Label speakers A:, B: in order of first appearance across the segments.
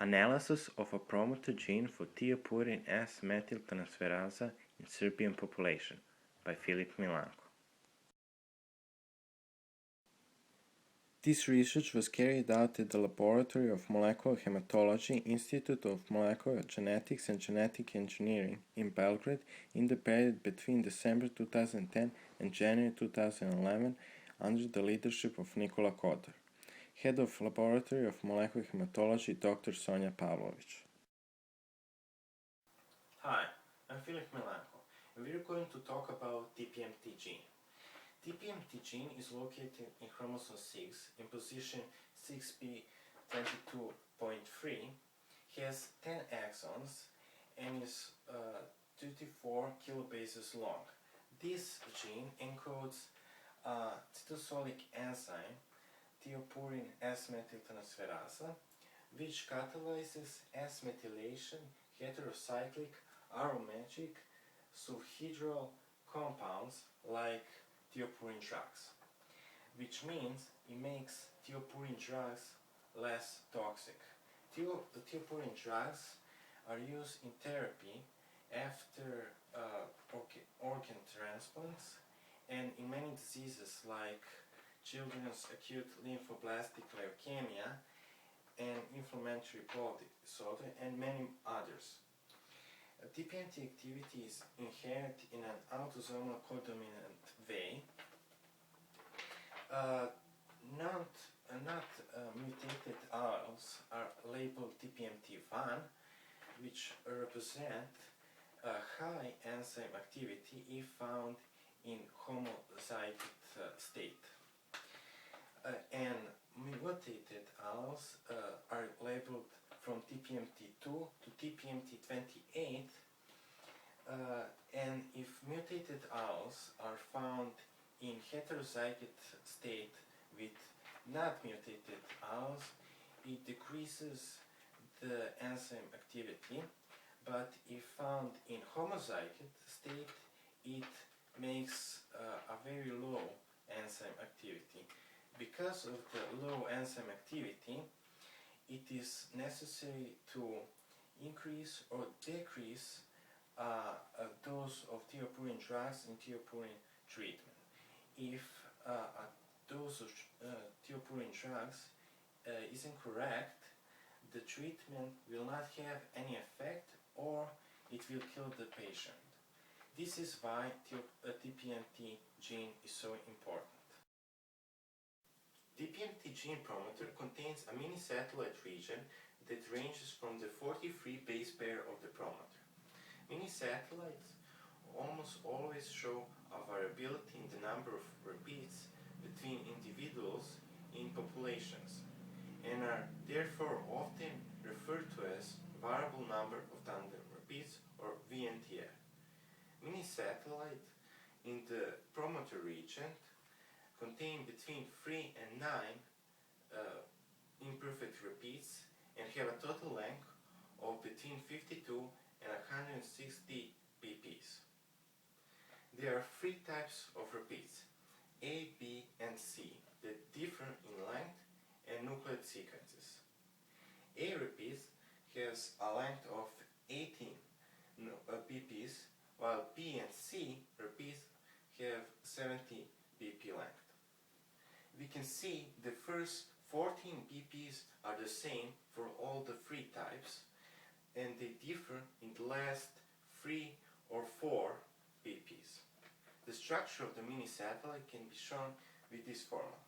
A: Analysis of a promoter gene for Thiopurine S-methyltransferaza in Serbian population by Filip Milanko. This research was carried out at the Laboratory of Molecular Hematology, Institute of Molecular Genetics and Genetic Engineering in Belgrade in the period between December 2010 and January 2011 under the leadership of Nikola Kotar, Head of Laboratory of Molecular Hematology, Dr. Sonja Pavlović.
B: Hi, I'm Filip Milanko, and we're going to talk about TPMT gene. TPMT gene is located in chromosome 6 in position 6p22.3, has 10 exons, and is 34 kilobases long. This gene encodes a cytosolic enzyme, Thiopurine S-methyltransferaza, which catalyzes S-methylation heterocyclic aromatic sulfhydryl compounds like thiopurine drugs, which means it makes thiopurine drugs less toxic. The thiopurine drugs are used in therapy after organ transplants and in many diseases like children's acute lymphoblastic leukemia and inflammatory bowel disorder and many others. TPMT activity is inherent in an autosomal codominant way. Not mutated alleles are labeled TPMT1, which represent a high enzyme activity if found in homozygous state. And mutated alleles are labeled from TPMT2 to TPMT28, and if mutated alleles are found in heterozygous state with not mutated alleles, it decreases the enzyme activity, but if found in homozygous state, it makes a very low enzyme activity. Because of the low enzyme activity, it is necessary to increase or decrease a dose of thiopurine drugs in thiopurine treatment. If a dose of thiopurine drugs is incorrect, the treatment will not have any effect or it will kill the patient. This is why TPMT gene is so important. TPMT gene promoter contains a mini satellite region that ranges from the 43 base pair of the promoter. Mini satellites almost always show a variability in the number of repeats between individuals in populations and are therefore often referred to as variable number of tandem repeats or VNTR. Mini satellites in the promoter region contain between 3 and 9 imperfect repeats and have a total length of between 52 and 160 pp's. There are 3 types of repeats, A, B, and C, that differ in length and nucleotide sequences. A repeats has a length of 18 pp's, while B and C repeats have 70 pp length. We can see the first 14 pp's are the same for all the 3 types, and they differ in the last 3 or 4 pp's. The structure of the mini satellite can be shown with this formula,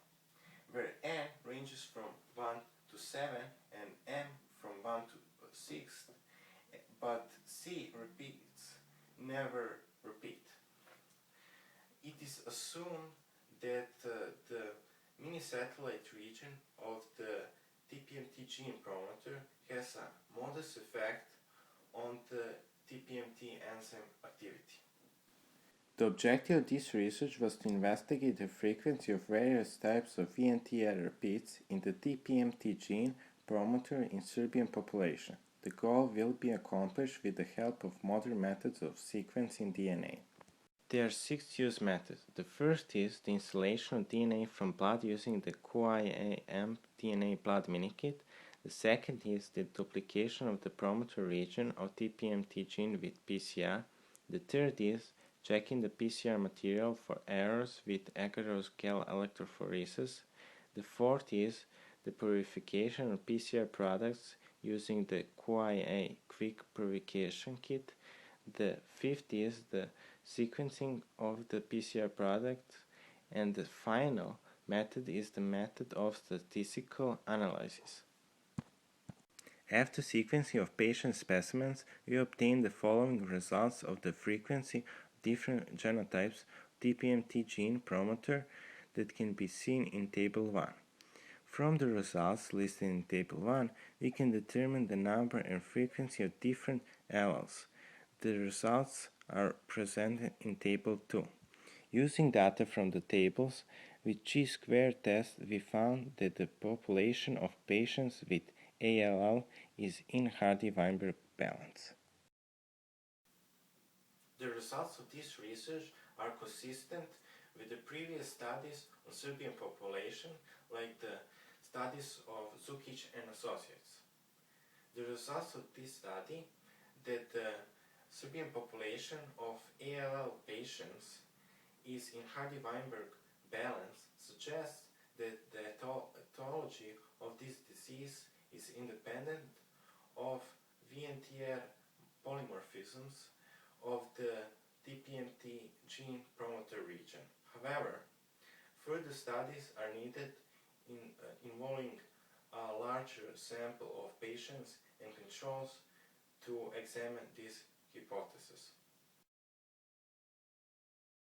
B: where N ranges from 1 to 7 and M from 1 to 6, but C repeats never repeat. It is assumed that the mini satellite region of the TPMT gene promoter has a modest effect on the TPMT enzyme activity.
A: The objective of this research was to investigate the frequency of various types of VNTR repeats in the TPMT gene promoter in Serbian population. The goal will be accomplished with the help of modern methods of sequencing DNA. There are 6 use methods. The first is the installation of DNA from blood using the QIAM DNA blood minikit. The second is the duplication of the promoter region of TPMT gene with PCR. The third is checking the PCR material for errors with agarose-gel electrophoresis. The fourth is the purification of PCR products using the QIA quick purification kit. The fifth is the sequencing of the PCR products, and the final method is the method of statistical analysis. After sequencing of patient specimens, we obtain the following results of the frequency of different genotypes of TPMT gene promoter that can be seen in Table 1. From the results listed in Table 1, we can determine the number and frequency of different alleles. The results are presented in Table 2. Using data from the tables, with chi-square test, we found that the population of patients with ALL is in Hardy-Weinberg balance.
B: The results of this research are consistent with the previous studies on Serbian population, like the studies of Zukic and Associates. The results of this study that the Serbian population of ALL patients is in Hardy-Weinberg balance suggests that the etiology of this disease is independent of VNTR polymorphisms of the TPMT gene promoter region. However, further studies are needed involving a larger sample of patients and controls to examine this hypothesis.